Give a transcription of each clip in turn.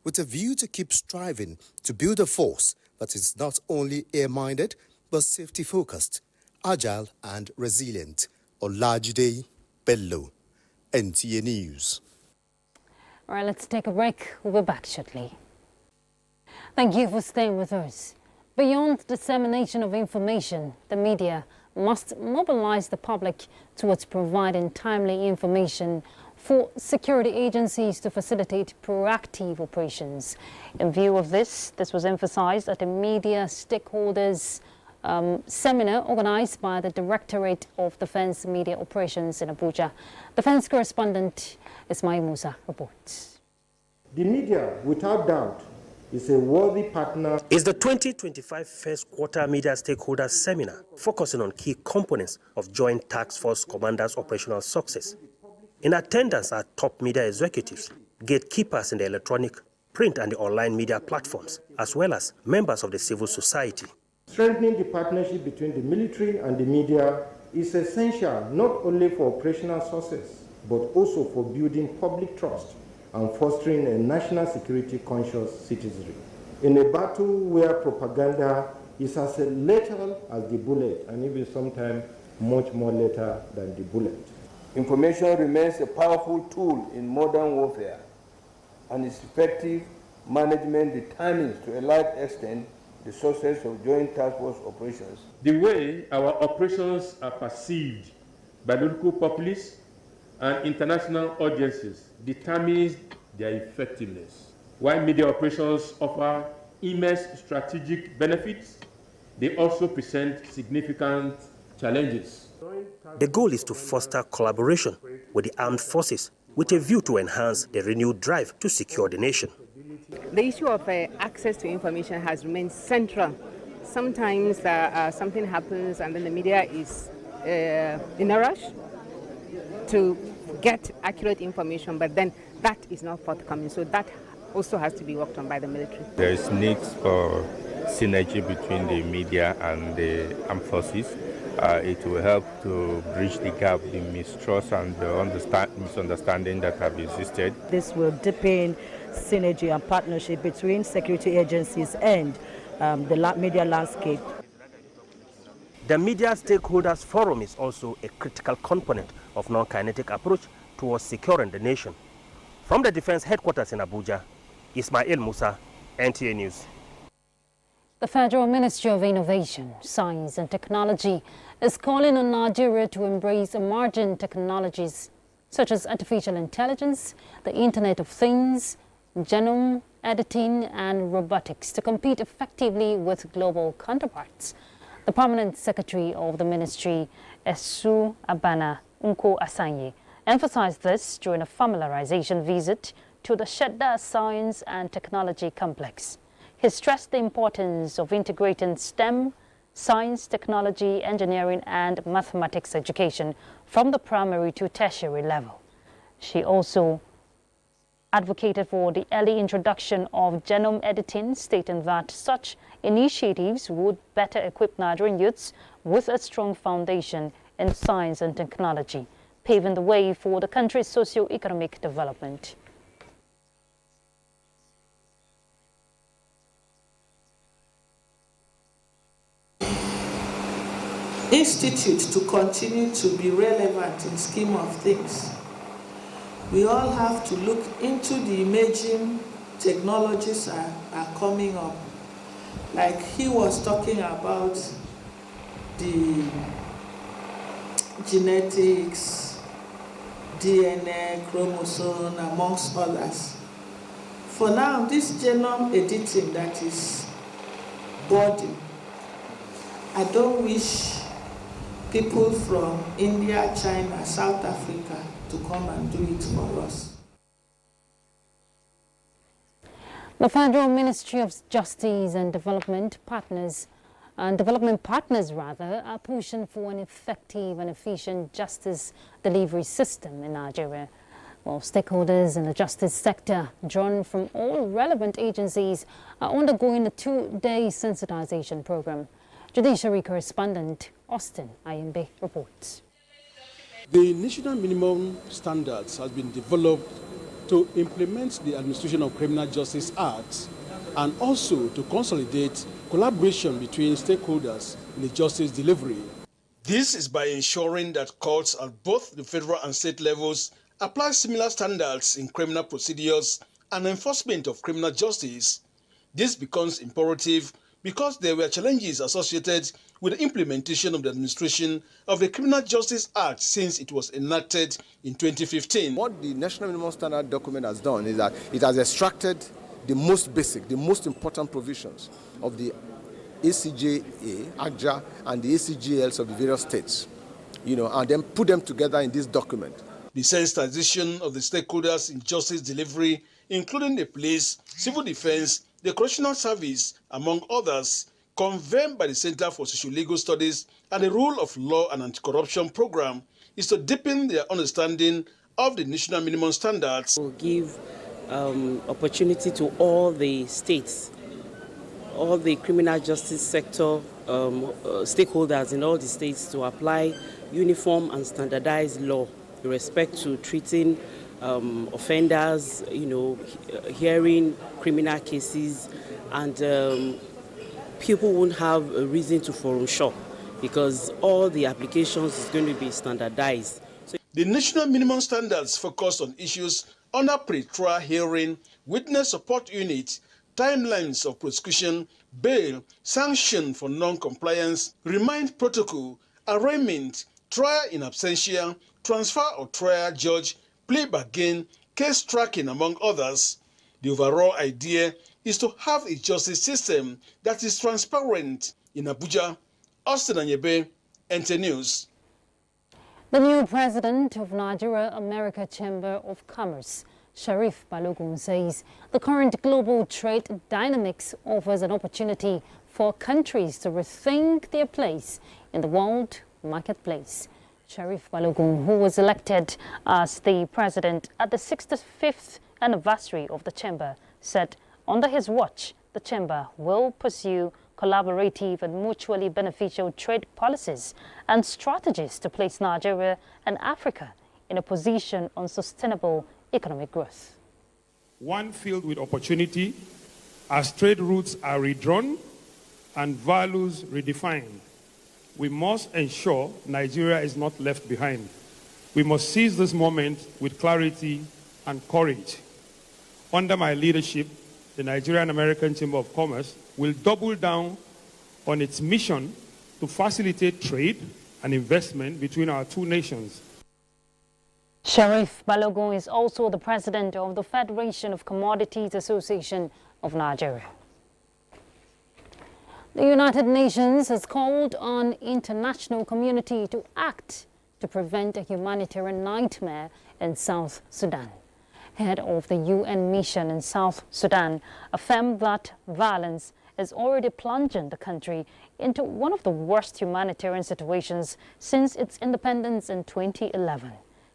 with a view to keep striving to build a force that is not only air-minded, but safety-focused, agile and resilient. Olajide Bello, NTA News. All right, let's take a break. We'll be back shortly. Thank you for staying with us. Beyond dissemination of information, the media must mobilize the public towards providing timely information for security agencies to facilitate proactive operations. In view of this was emphasized at a media stakeholders seminar organized by the Directorate of Defense Media Operations in Abuja. Defense correspondent Ismail Musa reports. The media, without doubt, is a worthy partner. It's the 2025 First Quarter Media Stakeholders Seminar, focusing on key components of Joint Task Force Commanders' operational success. In attendance are top media executives, gatekeepers in the electronic, print and the online media platforms, as well as members of the civil society. Strengthening the partnership between the military and the media is essential not only for operational success, but also for building public trust and fostering a national security conscious citizenry. In a battle where propaganda is as lethal as the bullet, and even sometimes much more lethal than the bullet. Information remains a powerful tool in modern warfare, and its effective management determines to a large extent the success of Joint Task Force operations. The way our operations are perceived by the local populace and international audiences determines their effectiveness. While media operations offer immense strategic benefits, they also present significant challenges. The goal is to foster collaboration with the armed forces with a view to enhance the renewed drive to secure the nation. The issue of access to information has remained central. Sometimes something happens and then the media is in a rush to get accurate information, but then that is not forthcoming. So that also has to be worked on by the military. There is need for synergy between the media and the armed forces. It will help to bridge the gap, the mistrust and the misunderstanding that have existed. This will deepen synergy and partnership between security agencies and the media landscape. The Media Stakeholders Forum is also a critical component of non-kinetic approach towards securing the nation. From the Defense Headquarters in Abuja, Ismail Musa, NTA News. The Federal Ministry of Innovation, Science and Technology is calling on Nigeria to embrace emerging technologies such as artificial intelligence, the Internet of Things, genome editing and robotics to compete effectively with global counterparts. The Permanent Secretary of the Ministry, Esu Abana Nko Asanye, emphasized this during a familiarization visit to the Shedda Science and Technology Complex. He stressed the importance of integrating STEM, science, technology, engineering and mathematics education from the primary to tertiary level. She also advocated for the early introduction of genome editing, stating that such initiatives would better equip Nigerian youths with a strong foundation in science and technology, paving the way for the country's socio-economic development. Institute to continue to be relevant in scheme of things. We all have to look into the emerging technologies are coming up. Like he was talking about the genetics, DNA, chromosome, amongst others. For now, this genome editing that is budding, I don't wish people from India, China, South Africa to come and do it for us. The Federal Ministry of Justice and Development Partners are pushing for an effective and efficient justice delivery system in Nigeria. Well, stakeholders in the justice sector, drawn from all relevant agencies, are undergoing a 2-day sensitization program. Judiciary correspondent Austin Ayembe reports. The national minimum standards has been developed to implement the Administration of Criminal Justice Act and also to consolidate collaboration between stakeholders in the justice delivery. This is by ensuring that courts at both the federal and state levels apply similar standards in criminal procedures and enforcement of criminal justice. This becomes imperative because there were challenges associated with the implementation of the administration of the Criminal Justice Act since it was enacted in 2015. What the National Minimum Standard document has done is that it has extracted the most basic, the most important provisions of the ACJA, AJA, and the ACGLs of the various states, and then put them together in this document. The sensitization of the stakeholders in justice delivery, including the police, civil defense, the correctional service, among others, convened by the Center for Socio-Legal Studies and the Rule of Law and Anti-Corruption Program, is to deepen their understanding of the national minimum standards. We'll give opportunity to all the states, all the criminal justice sector stakeholders in all the states to apply uniform and standardized law with respect to treating offenders, hearing criminal cases, and people won't have a reason to forum shop because all the applications is going to be standardized. The national minimum standards focus on issues under pre-trial hearing, witness support unit, timelines of prosecution, bail, sanction for non-compliance, remand protocol, arraignment, trial in absentia, transfer or trial judge, plea bargain, case tracking, among others. The overall idea is to have a justice system that is transparent. In Abuja, Austin Anyebe, NTA News. The new president of Nigeria America Chamber of Commerce, Sharif Balogun, says the current global trade dynamics offers an opportunity for countries to rethink their place in the world marketplace. Sharif Balogun, who was elected as the president at the 65th anniversary of the chamber, said under his watch, the chamber will pursue collaborative and mutually beneficial trade policies and strategies to place Nigeria and Africa in a position on sustainable economic growth. One filled with opportunity as trade routes are redrawn and values redefined. We must ensure Nigeria is not left behind. We must seize this moment with clarity and courage. Under my leadership, the Nigerian American Chamber of Commerce will double down on its mission to facilitate trade and investment between our two nations. Sharif Balogun is also the president of the Federation of Commodities Association of Nigeria. The United Nations has called on international community to act to prevent a humanitarian nightmare in South Sudan. Head of the UN mission in South Sudan affirmed that violence is already plunging the country into one of the worst humanitarian situations since its independence in 2011.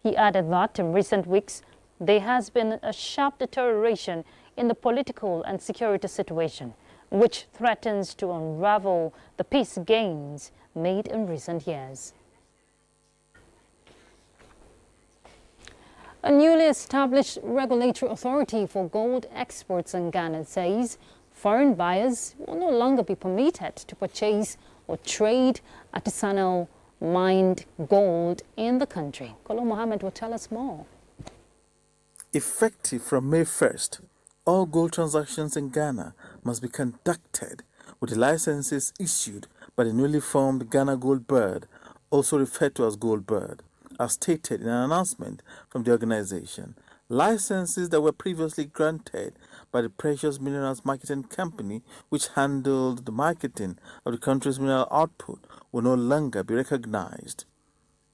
He added that in recent weeks, there has been a sharp deterioration in the political and security situation, which threatens to unravel the peace gains made in recent years. A newly established regulatory authority for gold exports in Ghana says foreign buyers will no longer be permitted to purchase or trade artisanal mined gold in the country. Kolo Mohammed will tell us more. Effective from May 1st, all gold transactions in Ghana must be conducted with the licenses issued by the newly formed Ghana Gold Board, also referred to as Gold Board, as stated in an announcement from the organization. Licenses that were previously granted by the Precious Minerals Marketing Company, which handled the marketing of the country's mineral output, will no longer be recognized.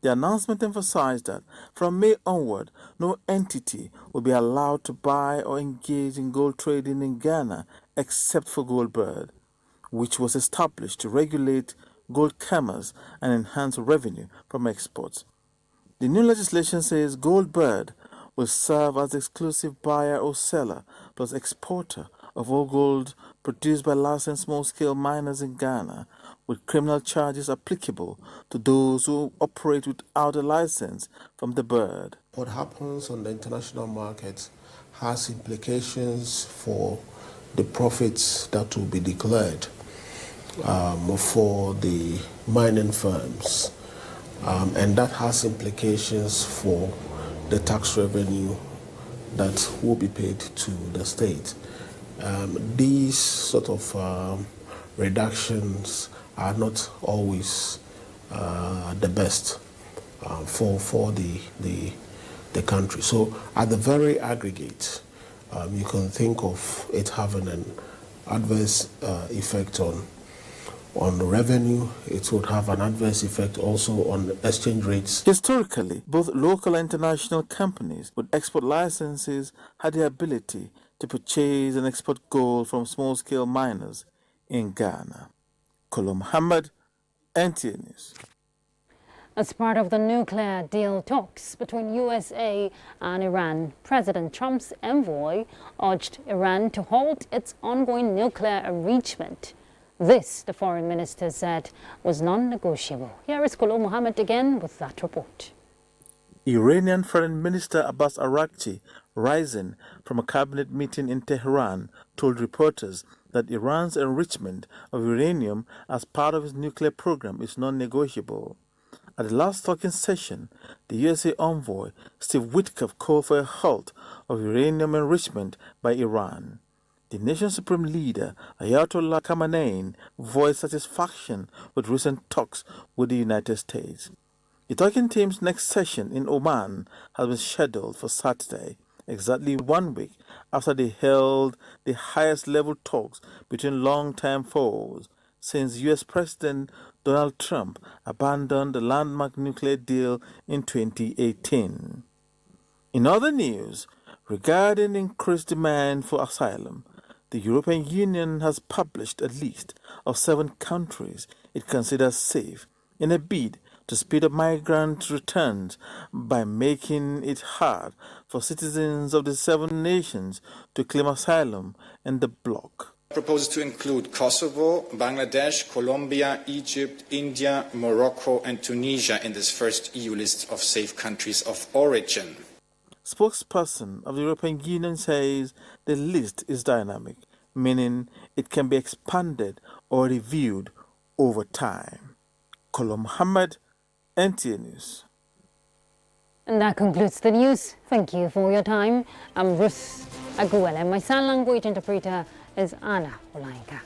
The announcement emphasized that from May onward, no entity will be allowed to buy or engage in gold trading in Ghana except for Gold Board, which was established to regulate gold commerce and enhance revenue from exports. The new legislation says Gold Board will serve as the exclusive buyer or seller plus exporter of all gold produced by licensed small-scale miners in Ghana, with criminal charges applicable to those who operate without a license from the board. What happens on the international market has implications for the profits that will be declared for the mining firms. And that has implications for the tax revenue that will be paid to the state. These sort of reductions are not always the best for the country. So at the very aggregate, you can think of it having an adverse effect on the revenue. It would have an adverse effect also on exchange rates. Historically, both local and international companies with export licenses had the ability to purchase and export gold from small-scale miners in Ghana. Kolo Muhammad, NTA News. As part of the nuclear deal talks between USA and Iran, President Trump's envoy urged Iran to halt its ongoing nuclear enrichment. This, the foreign minister said, was non-negotiable. Here is Kolo Muhammad again with that report. Iranian Foreign Minister Abbas Araghchi, rising from a cabinet meeting in Tehran, told reporters that Iran's enrichment of uranium as part of its nuclear program is non-negotiable. At the last talking session, the USA envoy, Steve Witkoff, called for a halt of uranium enrichment by Iran. The nation's supreme leader, Ayatollah Khamenei, voiced satisfaction with recent talks with the United States. The talking team's next session in Oman has been scheduled for Saturday, exactly 1 week after they held the highest-level talks between long-time foes since U.S. President Donald Trump abandoned the landmark nuclear deal in 2018. In other news, regarding increased demand for asylum, the European Union has published a list of 7 countries it considers safe in a bid to speed up migrant returns by making it hard for citizens of the 7 nations to claim asylum in the bloc. Proposes to include Kosovo, Bangladesh, Colombia, Egypt, India, Morocco and Tunisia in this first EU list of safe countries of origin. Spokesperson of the European Union says the list is dynamic, meaning it can be expanded or reviewed over time. Kolo Muhammad, NTA News. And that concludes the news. Thank you for your time. I'm Ruth Aguel, and my sign language interpreter is Anna Olainka.